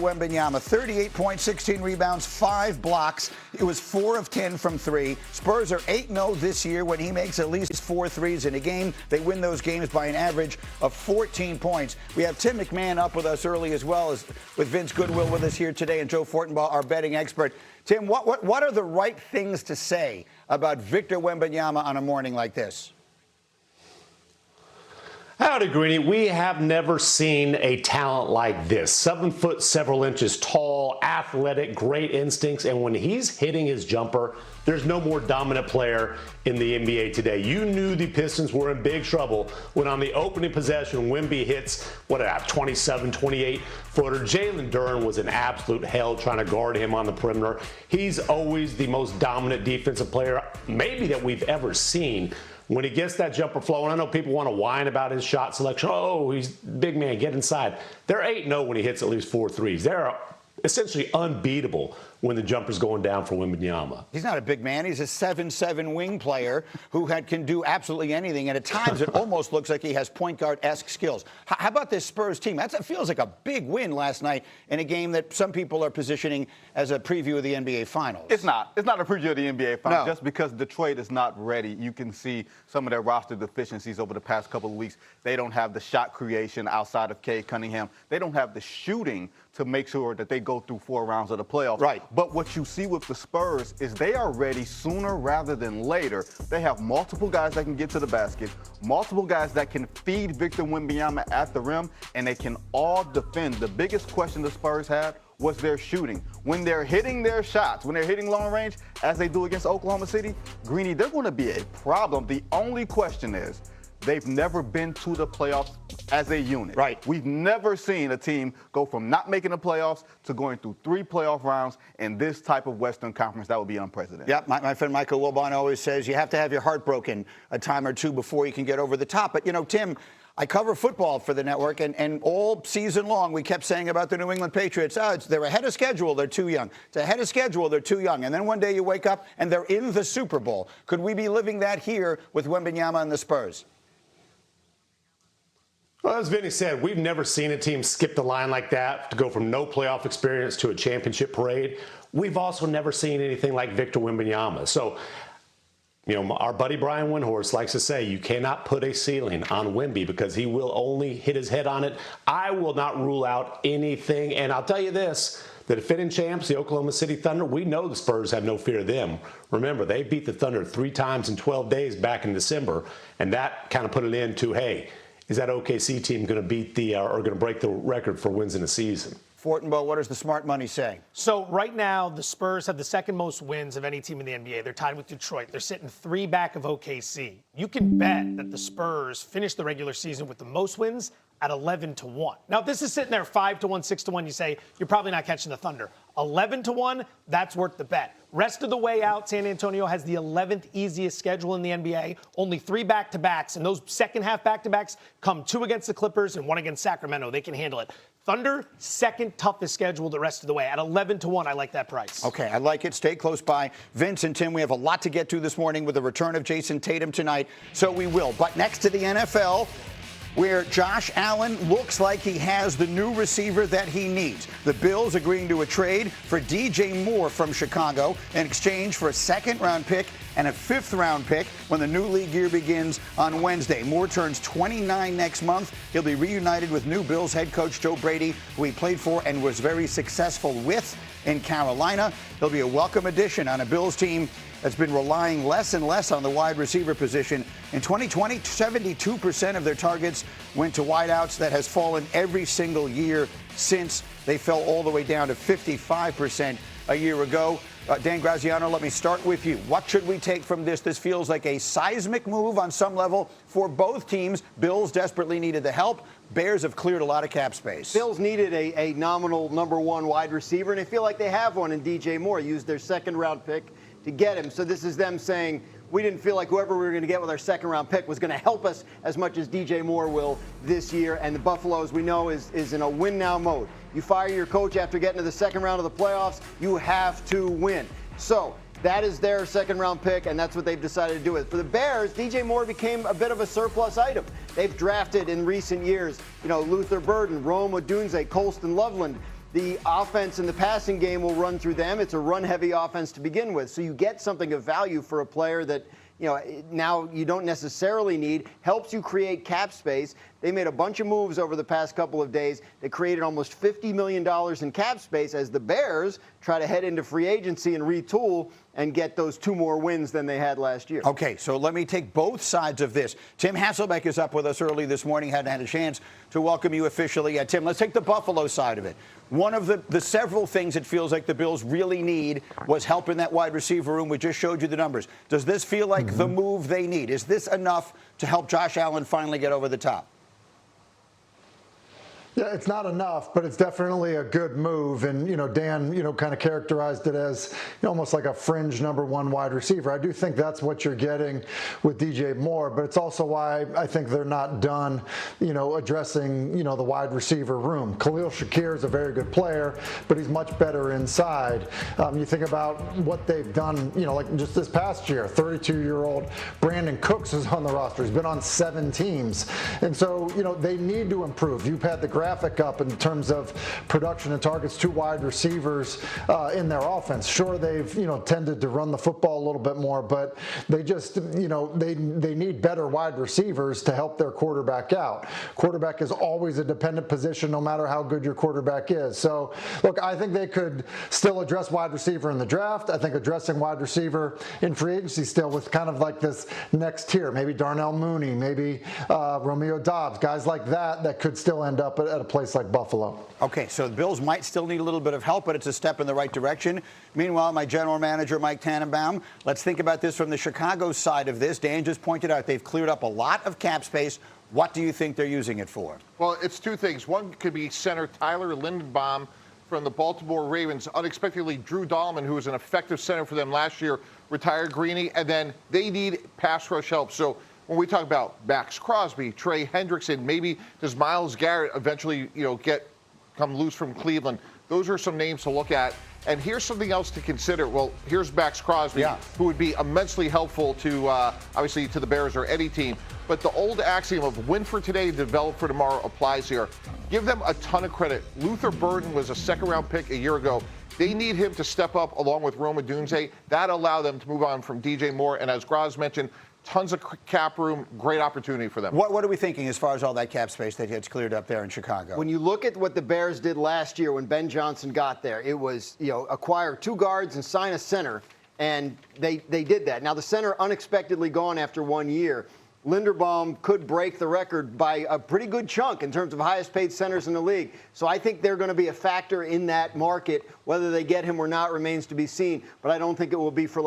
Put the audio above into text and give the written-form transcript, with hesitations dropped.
Wembanyama. 38 points, 16 rebounds, 5 blocks. It was 4 of 10 from 3. Spurs are 8-0 this year when he makes at least 4 threes in a game. They win those games by an average of 14 points. We have Tim McMahon up with us early as well as with Vince Goodwill with us here today and Joe Fortenbaugh, our betting expert. Tim, what are the right things to say about Victor Wembanyama on a morning like this? Howdy, Greeny. We have never seen a talent like this. 7 foot, several inches tall, athletic, great instincts, and when he's hitting his jumper, there's no more dominant player in the NBA today. You knew the Pistons were in big trouble when on the opening possession, Wemby hits, 27, 28-footer. Jalen Duren was an absolute hell trying to guard him on the perimeter. He's always the most dominant defensive player maybe that we've ever seen. When he gets that jumper flow, and I know people want to whine about his shot selection. Oh, he's big man, get inside. They're 8-0 when he hits at least 4 threes. They're essentially unbeatable when the jumper's going down for Wembanyama. He's not a big man. He's a 7'7" wing player who can do absolutely anything. And at times, it almost looks like he has point guard-esque skills. How about this Spurs team? That feels like a big win last night in a game that some people are positioning as a preview of the NBA Finals. It's not. It's not a preview of the NBA Finals. No. Just because Detroit is not ready, you can see some of their roster deficiencies over the past couple of weeks. They don't have the shot creation outside of Cade Cunningham. They don't have the shooting to make sure that they go through 4 rounds of the playoffs. Right. But what you see with the Spurs is they are ready sooner rather than later. They have multiple guys that can get to the basket, multiple guys that can feed Victor Wembanyama at the rim, and they can all defend. The biggest question the Spurs had was their shooting. When they're hitting their shots, when they're hitting long range, as they do against Oklahoma City, Greeny, they're going to be a problem. The only question is, they've never been to the playoffs as a unit. Right. We've never seen a team go from not making the playoffs to going through 3 playoff rounds in this type of Western Conference. That would be unprecedented. Yeah, my friend Michael Wilbon always says you have to have your heart broken a time or two before you can get over the top. But, you know, Tim, I cover football for the network, and all season long we kept saying about the New England Patriots, they're ahead of schedule, they're too young. It's ahead of schedule, they're too young. And then one day you wake up and they're in the Super Bowl. Could we be living that here with Wembanyama and the Spurs? Well, as Vinny said, we've never seen a team skip the line like that to go from no playoff experience to a championship parade. We've also never seen anything like Victor Wembanyama. So, you know, our buddy Brian Windhorst likes to say you cannot put a ceiling on Wemby because he will only hit his head on it. I will not rule out anything. And I'll tell you this, the defending champs, the Oklahoma City Thunder, we know the Spurs have no fear of them. Remember, they beat the Thunder 3 times in 12 days back in December, and that kind of put it into, hey, is that OKC team going to beat or going to break the record for wins in a season? Fortenbaugh, what does the smart money say? So right now, the Spurs have the 2nd most wins of any team in the NBA. They're tied with Detroit. They're sitting 3 back of OKC. You can bet that the Spurs finish the regular season with the most wins at 11-1. Now, if this is sitting there 5-1, 6-1, you say you're probably not catching the Thunder. 11-1, that's worth the bet. Rest of the way out, San Antonio has the 11th easiest schedule in the NBA. Only 3 back-to-backs, and those second-half back-to-backs come 2 against the Clippers and 1 against Sacramento. They can handle it. Thunder, 2nd toughest schedule the rest of the way. At 11-1, I like that price. Okay, I like it. Stay close by. Vince and Tim, we have a lot to get to this morning with the return of Jason Tatum tonight, so we will. But next to the NFL, where Josh Allen looks like he has the new receiver that he needs. The Bills agreeing to a trade for DJ Moore from Chicago in exchange for a 2nd-round pick and a 5th-round pick when the new league year begins on Wednesday. Moore turns 29 next month. He'll be reunited with new Bills head coach Joe Brady, who he played for and was very successful with in Carolina. He'll be a welcome addition on a Bills team that's been relying less and less on the wide receiver position. In 2020, 72% of their targets went to wideouts. That has fallen every single year since. They fell all the way down to 55% a year ago. Dan Graziano, let me start with you. What should we take from this? This feels like a seismic move on some level for both teams. Bills desperately needed the help. Bears have cleared a lot of cap space. Bills needed a nominal #1 wide receiver, and they feel like they have one in DJ Moore. Used their 2nd-round pick to get him. So this is them saying, we didn't feel like whoever we were going to get with our 2nd-round pick was going to help us as much as DJ Moore will this year. And the Buffalo, as we know, is in a win-now mode. You fire your coach after getting to the 2nd round of the playoffs, you have to win. So that is their 2nd-round pick, and that's what they've decided to do with. For the Bears, DJ Moore became a bit of a surplus item. They've drafted in recent years, Luther Burden, Rome Odunze, Colston Loveland. the offense and the passing game will run through them. It's a run-heavy offense to begin with. So you get something of value for a player that, now you don't necessarily need, helps you create cap space. They made a bunch of moves over the past couple of days. They created almost $50 million in cap space as the Bears try to head into free agency and retool and get those 2 more wins than they had last year. Okay, so let me take both sides of this. Tim Hasselbeck is up with us early this morning. Hadn't had a chance to welcome you officially yet. Tim, let's take the Buffalo side of it. One of the several things it feels like the Bills really need was help in that wide receiver room. We just showed you the numbers. Does this feel like the move they need? Is this enough to help Josh Allen finally get over the top? Yeah, it's not enough, but it's definitely a good move. And, Dan, kind of characterized it as almost like a fringe number 1 wide receiver. I do think that's what you're getting with DJ Moore, but it's also why I think they're not done, addressing, the wide receiver room. Khalil Shakir is a very good player, but he's much better inside. You think about what they've done, like just this past year, 32-year-old Brandon Cooks is on the roster. He's been on 7 teams. And so, they need to improve. You've had the graphic up in terms of production and targets to wide receivers in their offense. Sure, they've tended to run the football a little bit more, but they just they need better wide receivers to help their quarterback out. Quarterback is always a dependent position, no matter how good your quarterback is. So, look, I think they could still address wide receiver in the draft. I think addressing wide receiver in free agency still with kind of like this next tier, maybe Darnell Mooney, maybe Romeo Doubs, guys like that could still end up at a place like Buffalo. Okay, so the Bills might still need a little bit of help, but it's a step in the right direction. Meanwhile, my general manager, Mike Tannenbaum, let's think about this from the Chicago side of this. Dan just pointed out they've cleared up a lot of cap space. What do you think they're using it for? Well, it's 2 things. One could be center Tyler Linderbaum from the Baltimore Ravens. Unexpectedly, Drew Dahlman, who was an effective center for them last year, retired Greeny, and then they need pass rush help. So when we talk about Max Crosby, Trey Hendrickson, maybe does Myles Garrett eventually, come loose from Cleveland? Those are some names to look at. And here's something else to consider. Well, here's Max Crosby, who would be immensely helpful to, obviously, to the Bears or any team. But the old axiom of win for today, develop for tomorrow applies here. Give them a ton of credit. Luther Burden was a 2nd-round pick a year ago. They need him to step up along with Rome Odunze. That allowed them to move on from DJ Moore. And as Graz mentioned, tons of cap room, great opportunity for them. What are we thinking as far as all that cap space that gets cleared up there in Chicago? When you look at what the Bears did last year when Ben Johnson got there, it was, acquire 2 guards and sign a center, and they did that. Now, the center unexpectedly gone after 1 year. Linderbaum could break the record by a pretty good chunk in terms of highest paid centers in the league. So I think they're going to be a factor in that market. Whether they get him or not remains to be seen, but I don't think it will be for